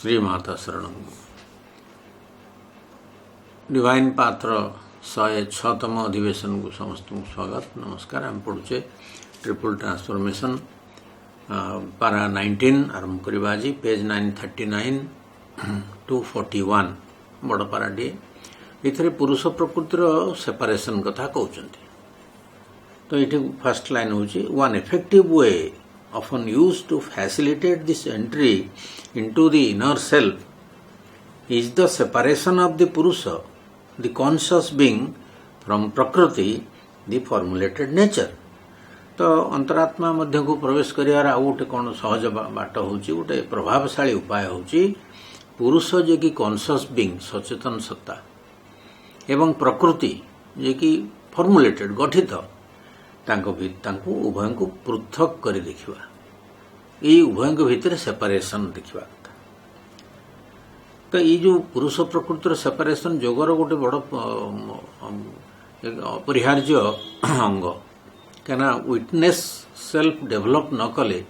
श्री माता शरण डिवाइन पाथर 106तम अधिवेशन को समस्त को स्वागत नमस्कार। आम पढ़ुचे ट्रिपल ट्रांसफॉर्मेशन पारा 19 आरंभ करवा आज पेज 939 टू 41 बड़ पाराटी ये पुरुष प्रकृतिर सेपरेशन कथा कहते। तो ये फर्स्ट लाइन हूँ one effective way often used to facilitate this entry into the inner self is the separation of the Purusha, the conscious being, from Prakriti, the formulated nature. तो अंतरात्मा मध्य को प्रवेश करियार आउ गोटे कौन सहज बाट हूँ गोटे प्रभावशाली उपाय हूँ पुरुष जे कि कॉन्शियस बीइंग सचेतन सत्ता एवं प्रकृति जे कि फॉर्मुलेटेड गठित उभय को पृथक कर देखा ये उभय भितर सेपरेशन देखा कथा। तो ये जो पुरुष प्रकृतिर सेपरेशन जोगर गोटे बड़ अपरिहार्य अंग क्या विटनेस सेल्फ डेभलप न कले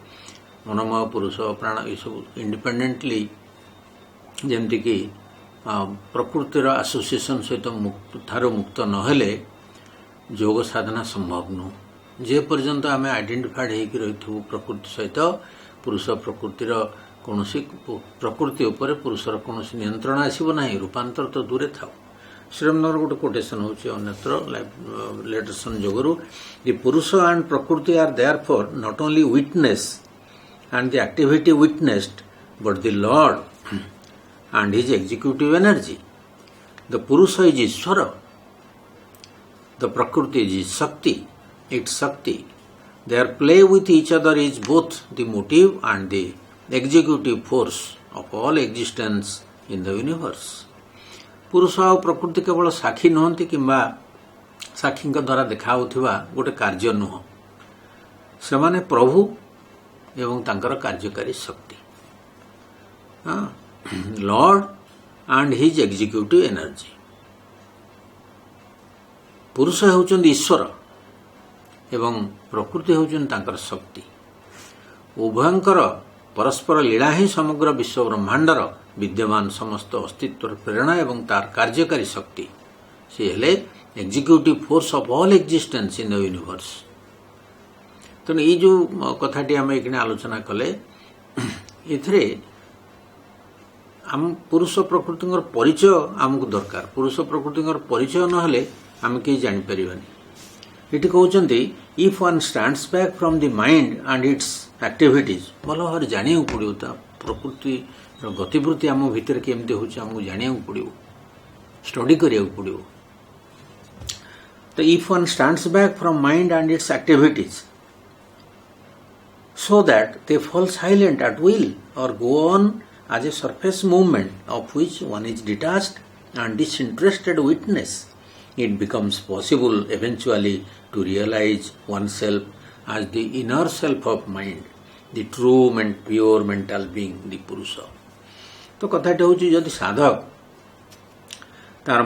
मनोमय पुरुष प्राण ये सब इंडिपेंडेंटली जमती कि प्रकृतिर एसोसिएशन सहित मुक्त नहेले योग साधना संभव नुह। जे पर्यंत आम आइडेंटिफाइड होकर रही प्रकृति सहित पुरुष प्रकृतिर कौन प्रकृति उपर पुरुषर कौन नियंत्रण आसब ना रूपांतर तो दूरे था। श्रीरामनगर गोटे quotation होन्यत्र लेटरसन जोगरु the Purusha and Prakriti are therefore not only witness and the activity witnessed but the lord and his executive energy. The Purusha is Ishwar, the Prakriti is Shakti, its Shakti. Their play with each other is both the motive and the executive force of all existence in the universe. पुरुष और प्रकृति केवल साक्षी नुहति किंबा साक्षी द्वारा देखा गोटे कार्य नुह, से प्रभु एवं तांकर कार्यकारी शक्ति Lord and his executive energy. पुरुष होचंदी ईश्वर एवं प्रकृति होचंदी तांकर शक्ति। उभयंकर परस्पर लीला ही समग्र विश्व ब्रह्मांडर विद्यमान समस्त अस्तित्व प्रेरणा एवं तार कार्यकारी शक्ति से हेले executive force of all existence in the universe. तेणु ये जो कथाटी आम ये आलोचना कले एथरे आम पुरुष प्रकृति परिचय आमको दरकार। पुरुष प्रकृति परिचय नहेले आम कहीं जापर। ये कहते if one stands back from the mind and it's activities भल भाव जाना पड़ो प्रकृति गतिवृत्ति आम भितर केमती होमको जाना पड़ो स्टडी करा पड़ो। तो if one stands back from mind and it's activities so that they fall silent at will or go on as a surface movement of which one is detached and disinterested witness, it becomes possible eventually to realize oneself as the inner self of mind, the true and pure mental being, the Purusha. तो कथाटी हूँ जदि साधक तार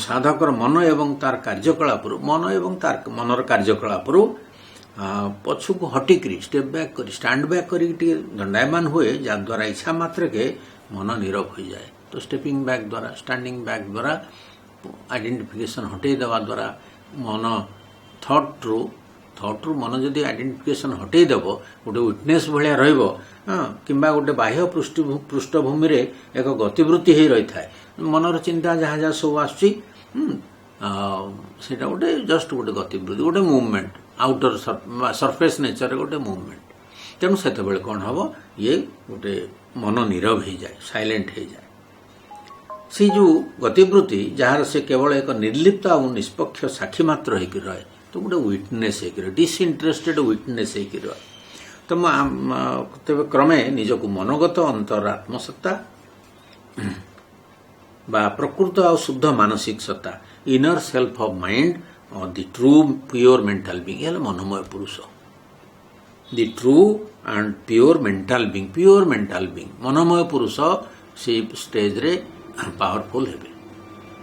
साधकर मन एवं तार कार्यकलाप मन एवं तार मनर कार्यकलाप पछु को हटिकी स्टेप बैक कर स्टैंड बैक कर दंडायमान हुए जद्वारा इच्छा मात्र के मन नीरव हो जाए। तो स्टेपिंग बैक द्वारा स्टैंडिंग बैक द्वारा आइडेंटिफिकेशन हटई देवा द्वारा मन थॉट रु मन जदि आइडेंटिफिकेशन हटई देव गोटे विटनेस भाया रहा गोटे बाह्य पृष्ठभूमि रे एक गतिवृत्ति हो रही है मनर चिंता जहाँ जहाँ सब आसुची सेटा गोटे जस्ट गोटे गतिवृत्ति गोटे मूवमेंट आउटर सरफेस नेचर गोटे मूवमेंट। तेणु से कौन हम ये गोटे मन नीरव हो जाए साइलेंट हो जाए। से जो गतिवृत्ति जार से केवल एक निर्लिप्त और निष्पक्ष साक्षी मात्र हो रहे तो गोटे विटनेस हो डिसइंटरेस्टेड विटनेस हो रहे। तो तेज क्रमे निजक मनोगत अंतर आत्मसत्ता बा प्रकृत और शुद्ध मानसिक सत्ता इनर सेल्फ ऑफ माइंड और the true pure mental being ये मनोमय पुरुष। The true and pure mental being मनोमय पुरुष से स्टेज रे पावरफुल हे।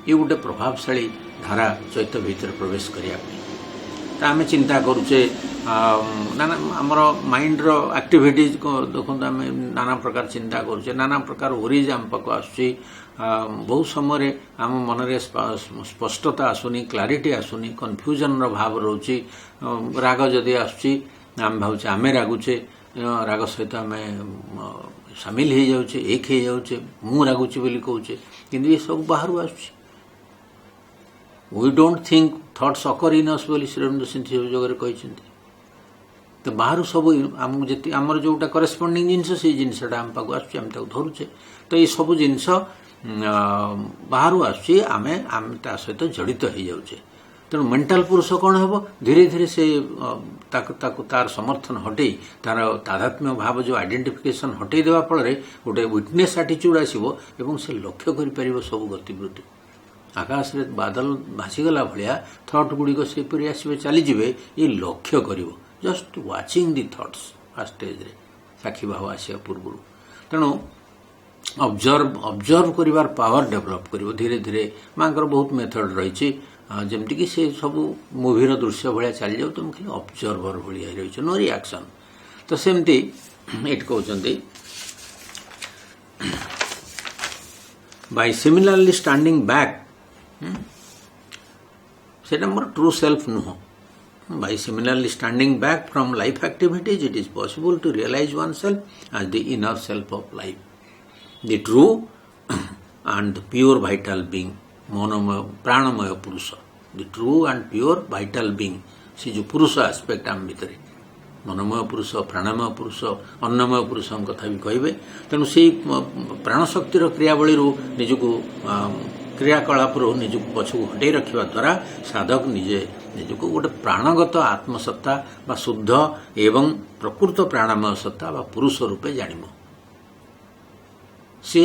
ये गोटे प्रभावशाली धारा चैत्य भीतर प्रवेश करने तो आम चिंता करुचे नाना आमर माइंड्र एक्टिविटीज देखो आम नाना प्रकार चिंता करुचे नाना प्रकार ओरीज आम पाक आसुची बहुत समय आम मन में स्पष्टता आसुनी क्लारिटी आसुनी कन्फ्यूजन भाव रोचे राग जदि आसुची आम भावचे आम रागुचे राग सहित आम सामिल हो जाऊे एक हो जाऊे मु रागुची बोली कहूचे किंतु ये सब बाहर आसुची वी डोंट थिंक थॉट्स अकर इन अस बोली श्री अरविंद शिव जगह कहते तो बाहर सब आम जी आमर जोटा करेस्पॉन्डिंग जिनस से जिनसा आम पाक आसुचे आम धरुचे तो ये सब जिनस बाहर आसुची आमे आम ता सहित जड़ित हो जाऊे तेणु मेंटाल पुरुष कौन हम धीरे धीरे से तार समर्थन हटई तार तादात्म्य भाव जो आइडेंटिफिकेशन हटई देवा फल गोटे विटनेस आटिट्यूड आसो एवं से लक्ष्य कर सब गतिविधि आकाश रे बादल भासीगला भाया थट गुड़िक सेपरी आसवे चलीजे ये लक्ष्य कर जस्ट वाचिंग दि थट्स फास्ट स्टेज रे साक्षी भाव आसा पूर्व तेणु ऑब्जर्व करिवार पावर डेवलप करिवो धीरे धीरे माँ बहुत मेथड रही जमती कि से सब मूवीर दृश्य भाया चली जाऊ तुम खाली ऑब्जर्वर भाया रही नो रिएक्शन तो सेमती एट कहते बाय सिमिलरली स्टैंडिंग बैक सेटा मोर ट्रू सेल्फ नुह by similarly standing back from life activities it is possible to realize oneself as the inner self of life the true and the pure vital being मनोमय प्राणमय पुरुष the true and pure vital being से जो पुरुष aspect आम भितर मनोमय पुरुष प्राणमय पुरुष अन्नमय पुरुष कथा भी कहे तेणु से प्राणशक्तिर क्रियावली निजक क्रियाकलाप निजक पछक हटई रखा द्वारा साधक निजे निजक गोटे प्राणगत आत्मसत्ता बा शुद्ध एवं प्रकृत प्राणमय सत्ता बा पुरुष रूपे जानिब से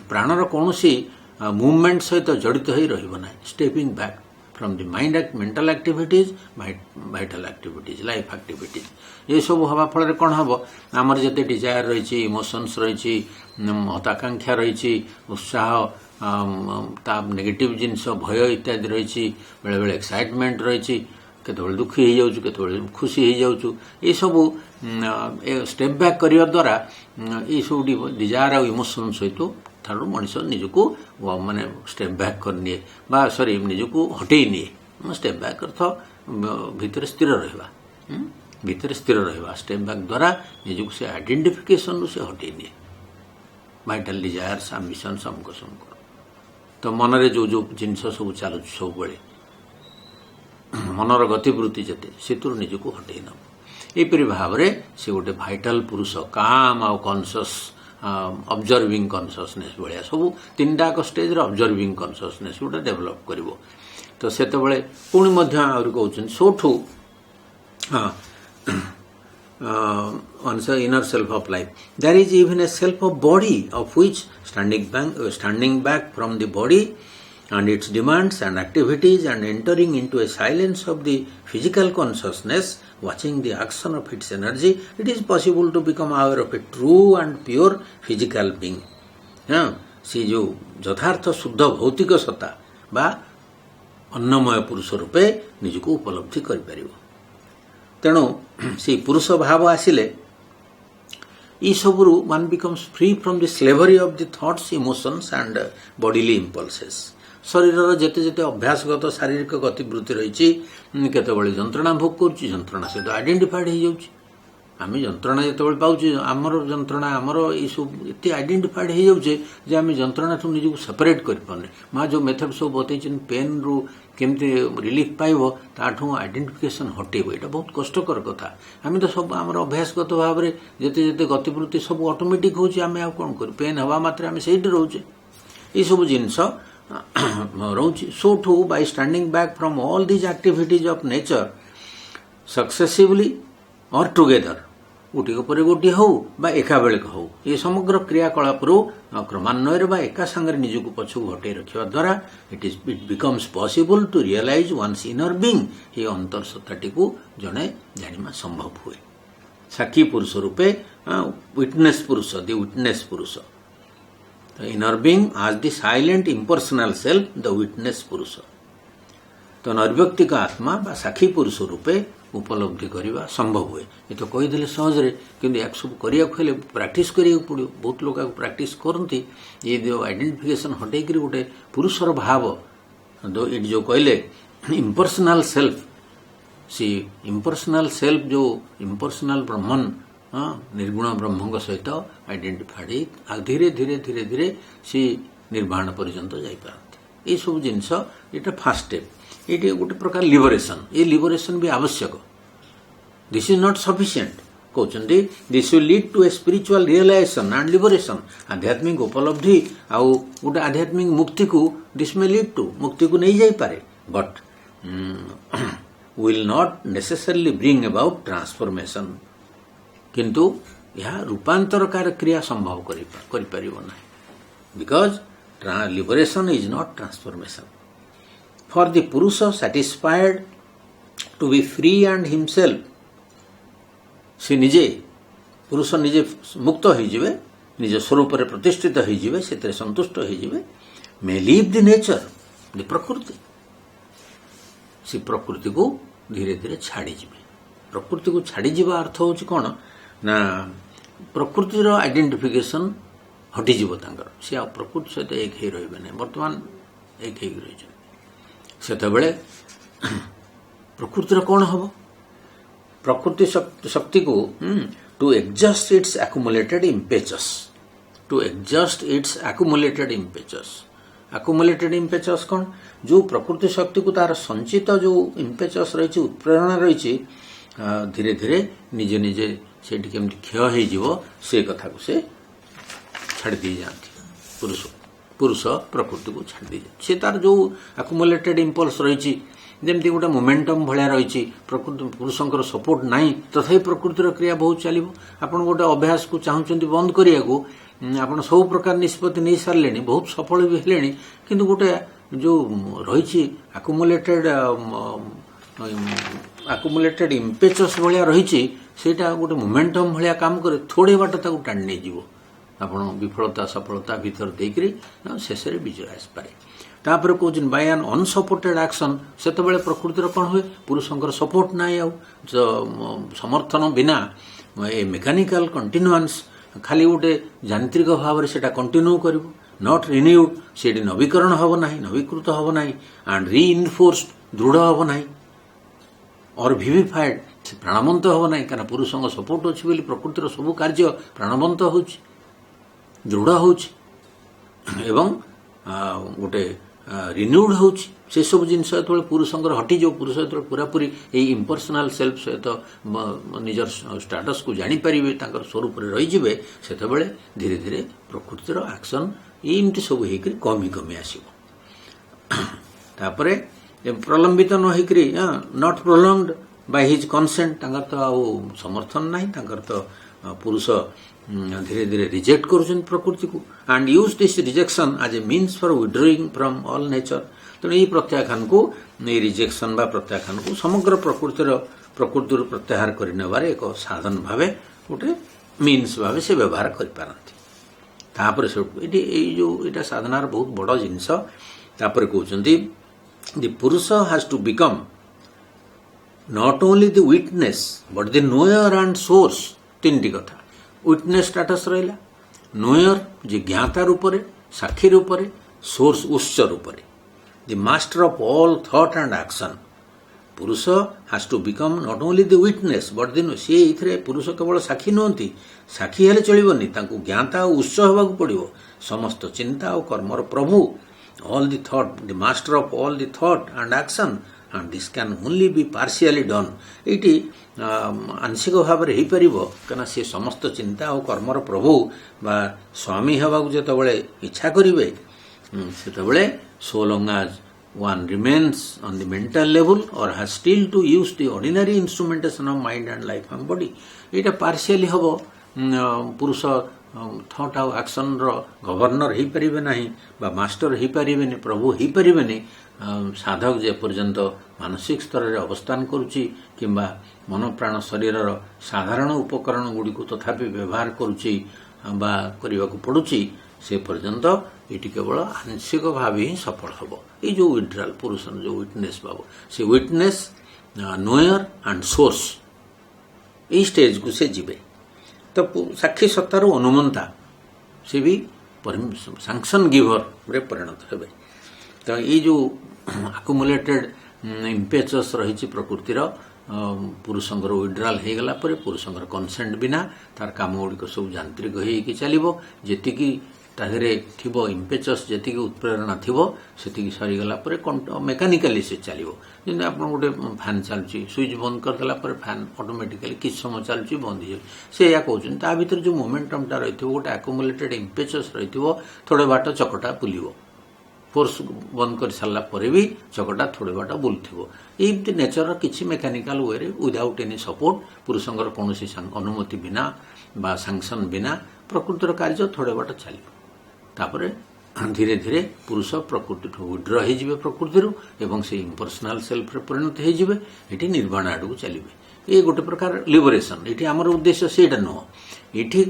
प्राणर कौन मूवमेंट सहित जड़ित हो रहा stepping back from the mind mental activities vital activities life activities ये सब हवा फल कौन हम आमर जिते डिजायर रही इमोशंस रही हताकांक्षा रही उत्साह नेगेटिव जिनस भय इत्यादि रही बेले बेले एक्साइटमेंट रही केतबेले दुखी हो जाऊँ केतबेले खुशी हो जाऊँ ये सब स्टेप बैक करने द्वारा ये सब डिजायर और इमोशन सहित ठारू मनीष निजक माने स्टेप बैक करनी बा सॉरी निजक हटई निए स्टेप बैक अर्थ भितर स्थिर रहा भितर स्थिर रहा स्टेप बैक द्वारा निजक से आइडेंटिफिकेशन से हटई निए वाइटल डिजायर्स एम्बिशंस अमुक समक तो मनरे जो जो जिनस सब चलु सब मनर गतिवृत्ति जिते से निजक हटई नब यहपरी भाव से गोटे वाइटल पुरुष काम आउ कॉन्शियस ऑब्जर्विंग कॉन्शियसनेस भाया सब तीन टाक स्टेज रे ऑब्जर्विंग कॉन्शियसनेस गोटे डेवलप करिवो तो सेते बेले पुणी मध्य आउरी कहउछन सोठू inner self of life there is even a self of body of which standing back from the body and its demands and activities and entering into a silence of the physical consciousness, watching the action of its energy, it is possible to become aware of a true and pure physical being. से जो यथार्थ शुद्ध भौतिक सत्ता बा अन्नमय पुरुष रूपे निजको उपलब्धि कर परिबो तेणु से पुरुष भाव आसिले ई सबरु one becomes free from the slavery of the thoughts emotions and bodily impulses शरीर जिते जिते अभ्यासगत शारीरिक गतिवृत्ति रही केतबेले जंत्रणा भोग करुच्ची जंत्रणा सहित आइडेंटिफाइड हो जाउची आम जंत्रणा जितेबाला पाऊे आमर जंत्रणा आमर ये सब एत आइडेंटिफाइड हो जाऊे जे आम जंत्रणा ठूँ निजक सेपरेट कर माँ जो मेथड सब बतई पेन रु केमती रिलीफ पाइब ताठू आइडेंटिफिकेशन हटेब यहाँ बहुत कष्टकर कथा आम तो सब आम अभ्यासगत भाव में जिते जिते गतिवृत्ति सब ऑटोमेटिक होची आम आ कौन कर पेन हवा मात्रे आम से रोचे ये सब जिनस रोचे सो ठू bye standing back from all these activities of nature successively और टुगेदर गोटे पर गोटे हो बा एका बेलक हो ये समग्र क्रियाकलाप क्रमान्वय बा एका संगे निजक पछक हटे रखा द्वारा it becomes possible to realize one's inner being ये अंतरसत्ताटी को जड़े जाना संभव हुए साक्षी पुरुष रूपे witness purusha the witness purusha inner being आज the silent impersonal self the witness purusha तो नैर्व्यक्तिक आत्मा बा साक्षी पुरुष रूपे उपलब्धि करवा संभव हुए। ये तो कहीदे सहजरे कि सब करने प्राक्ट करा पड़ो। बहुत लोग प्राक्ट करती ये जो आइडेंटिफिकेशन हटेक गोटे पुरुषर भाव जो कहले इम्पर्सनाल सेल्फ, सी इम्पर्सनाल सेल्फ जो इम्पर्सनाल ब्रह्मन निर्गुण ब्रह्म सहित आइडेंटिफाइड धीरे धीरे धीरे धीरे सी निर्वाण पर्यंत जापारती। ये सब जिनस ये फास्ट स्टेप, ये गोटे प्रकार लिबरेशन। ये लिबरेशन भी आवश्यक। दिस इज नॉट सफिशिएंट कहते this will lead to a spiritual realization and liberation. आध्यात्मिक उपलब्धि आउ गोटे आध्यात्मिक मुक्ति को दिस में लीड टू मुक्ति को नहीं जाई पारे, but will not necessarily bring about transformation. किंतु यह रूपांतरकार क्रिया संभव करि ना, because liberation is not transformation. For the Purusha satisfied to be free and himself, से निजे पुरुष निजे मुक्त होइजिवे, निज स्वरूप रे प्रतिष्ठित होइजिवे, सेते संतुष्ट होइजिवे, may leave the nature the Prakriti. से प्रकृति को धीरे धीरे छाड़ी जिवे। प्रकृति को छाड़ी जिवा अर्थ होछि कोन ना प्रकृतिर आइडेंटिफिकेशन हटिଯିव तांकर। से प्रकृति सहित एक ही रहिबे नै, वर्तमान एक ही रहिजे। सेतबेले प्रकृतिर कोन हबो? प्रकृति शक्ति को to adjust its accumulated impetus, to adjust its accumulated impetus. Accumulated impetus कौन? जो प्रकृति शक्ति को तार संचित जो इम्पेचस रही उत्प्रेरणा रही धीरे धीरे निजे निजे से क्षय हो से कथा को से छाड़ दी जाती। पुरुष प्रकृति को छाड़ दी जाए। से तार जो एक्युमुलेटेड इम्पल्स रही जमती गोटे मोमेंटम भाया रही प्रकृति पुरुषंकर सपोर्ट नहीं, तथापि प्रकृतिर क्रिया बहुत चलो। आपड़ गोटे अभ्यास को चाहते बंद करने को आप सब प्रकार निष्पत्ति नहीं सारे, बहुत सफल भी हेले, किंतु गोटे जो रही आकुमुलेटेड इम्पेचस भाया रही सेटा गोटे मोमेंटम भाया काम करे, थोड़े बाट ताकू टाणी नहीं जीव। आप विफलता सफलता भीतर देकरी शेष विजय आसपे। तापर कहते बाय एन अनसपोर्टेड एक्शन से प्रकृतिर कौन हुए? पुरुषंकर सपोर्ट ना आउ समर्थन बिना ए मेकानिकल कंटिन्यूअंस खाली गोटे यांत्रिक भाव से कंटिन्यू कर नॉट रिन्यूड, से नवीकरण हम ना, नवीकृत हम ना, एंड रीइनफोर्स्ड दृढ़ हम ना, और विविफाइड से प्राणवंत हम ना। क्या पुरुषों सपोर्ट अच्छी बोली प्रकृतिर सब कार्य प्राणवंत हो दृढ़ हो गोटे रिन्यूड हो से सब जिनस जो पुरुषंकर हटी जो पुरुष जो पूरापूरी ये इम्पर्सनाल सेल्फ सहित निजर स्टाटस को जानीपर स्वरूप रही से धीरे धीरे प्रकृतिर एक्शन एमती सब होकर कमी कमी आसपर प्रलंबित न होकर नॉट प्रोलंग्ड बाय हिज कंसेंट तो आउ समर्थन ना तो पुरुष धीरे धीरे रिजेक्ट कर प्रकृति को and use this rejection as a means for withdrawing from all nature. तेणु ये प्रत्याख्यान को रिजेक्शन बा प्रत्याख्यान को समग्र प्रकृति प्रत्याहार कर एक साधन भावे गोटे मीन्स भावे से व्यवहार कर जो यहाँ साधनार बहुत बड़ जिनस। कहते the purusha has to become not only the witness but the knower and source. तीन कथा विटनेस स्टेटस रहा, नोयर जे ज्ञाता रूप से, साक्षी रूप से, सोर्स उत्स रूप से, the master of all thought and action. Purusha has to become not only the witness but दिन सी ये पुरुष केवल साक्षी नुहति, साक्षी हेले चलबनी, तांको ज्ञाता और उत्स होबाकू पड़िबो, समस्त चिंता और कर्मर प्रभु, all the thought, the master of all the thought and action, and this can only be partially done। ये आंशिक भाव में हो पार कहीं सी समस्त चिंता और कर्मर प्रभु बा स्वामी हवा जो इच्छा करेंगे से so long as one remains on the mental level or has still to use the ordinary instrumentation of mind and life and body। ये partially हम पुरुष थॉट आउ एक्शन रो गवर्नर हो पारे ना बा मास्टर हो पारे, प्रभु हो पारे। साधक जे पर्यंत मानसिक स्तर में अवस्थान करुच्ची किंबा मन प्राण शरीर साधारण उपकरण गुड़ी को तथापि व्यवहार करुच्ची बा करने को पड़ुची से पर्यंत ये केवल आंशिक भाव ही सफल हम। ये जो विड्रल पुरुष जो विटनेस भाव से विटनेस नोयर एंड सोर्स ये स्टेज को से जीवे तो साक्षी सत्तार अनुमंता से भी सैंक्शन गिवर रे परिणत हे। तो ये जो आकुमुलेटेड इम्पेचस रही प्रकृतिर पुरुषंकर विड्रल हो गला पुरुषंकर कनसेंट बिना तार काम गुड़िक सब यांत्रिक होगी चलो जी ताहरे थिबो इम्पेचस जी उत्प्रेरणा थिबो सेतिकी सरीगला मेकानिकाली से चलो जमी आप गोटे फैन चलुची स्विच बंद करदेला फैन ऑटोमेटिकली किस समय चलुची बंद हो से या कहते ता भीतर जो मोमेंटमटा रही गोटे आकुमुलेटेड इम्पेचस रही थोड़े बाट चकटा बुलिबो फोर्स बंद कर सारा पर भी चकटा थोड़े बाट बुलूब ये नेचर किसी मेकानिकाल वे रे विदाउट एनी सपोर्ट पुरुषंकर कौन अनुमति बिना बा सैंक्शन बिना प्रकृतिर कार्य थोड़े बाट चलो तापर धीरे धीरे पुरुष प्रकृति विड्र हो प्रकृति से इम्पर्सनाल सेल्फ रे परिणत होती निर्वाण आड़ को चलिए। ये गोटे प्रकार लिबरेशन ये आमर उद्देश्य से नुह ये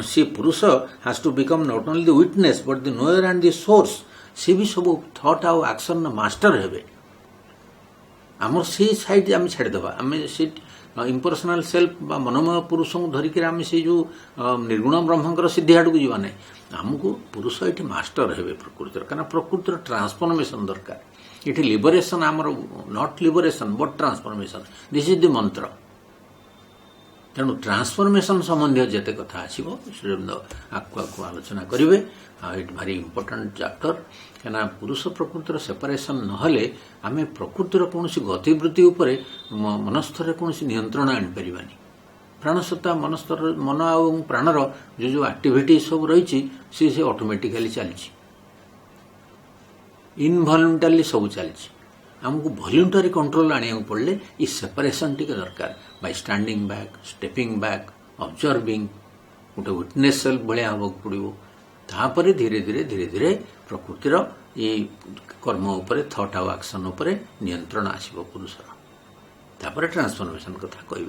सी Purusha has to become not only the witness but the knower and the source सी भी सब थॉट आउ एक्शन मास्टर हेबे। आमर से साइड आम छाड़देवा आम से इम्पर्सनाल सेल्फ बा मनोमय पुरुष को धरिक आम से जो निर्गुण ब्रह्मंकर सिद्धि आड़ को जीवा ना आमको पुरुष ये मास्टर हेबे प्रकृतिर कारण प्रकृतिर ट्रांसफॉर्मेशन दरकार ये लिबरेशन आमर not liberation but transformation this is the मंत्र। तेणु ट्रांसफॉर्मेशन संबंधी जिते कथा आसो श्रीरंद आगु आलोचना करेंगे इट भारी इंपोर्टेंट चैप्टर क्या पुरुष प्रकृतिर सेपरेशन नहले आम प्रकृतिर कौन गतिवृत्ति उपरे मनस्तर कौन नियंत्रण आनीपारानी प्राणसत्ता मनस्तर मन आ प्राणर जो जो एक्टिविटी सब रही सी ऑटोमेटिकली चली इनवॉलंटरली सब चली आमको वॉलंटरी कंट्रोल आने पड़े ये सेपरेशन टी दरकार bye standing back stepping back observing गोटे विटनेस सेल्फ भाया हाँ पड़ो तापर धीरे धीरे धीरे धीरे प्रकृतिर ये कर्म उपरे थॉट आउ एक्शन उपरे नियंत्रण आसो पुरुषर तापर ट्रांसफॉर्मेशन कथा कह।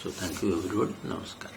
सो थैंक यू एवरीबॉडी नमस्कार।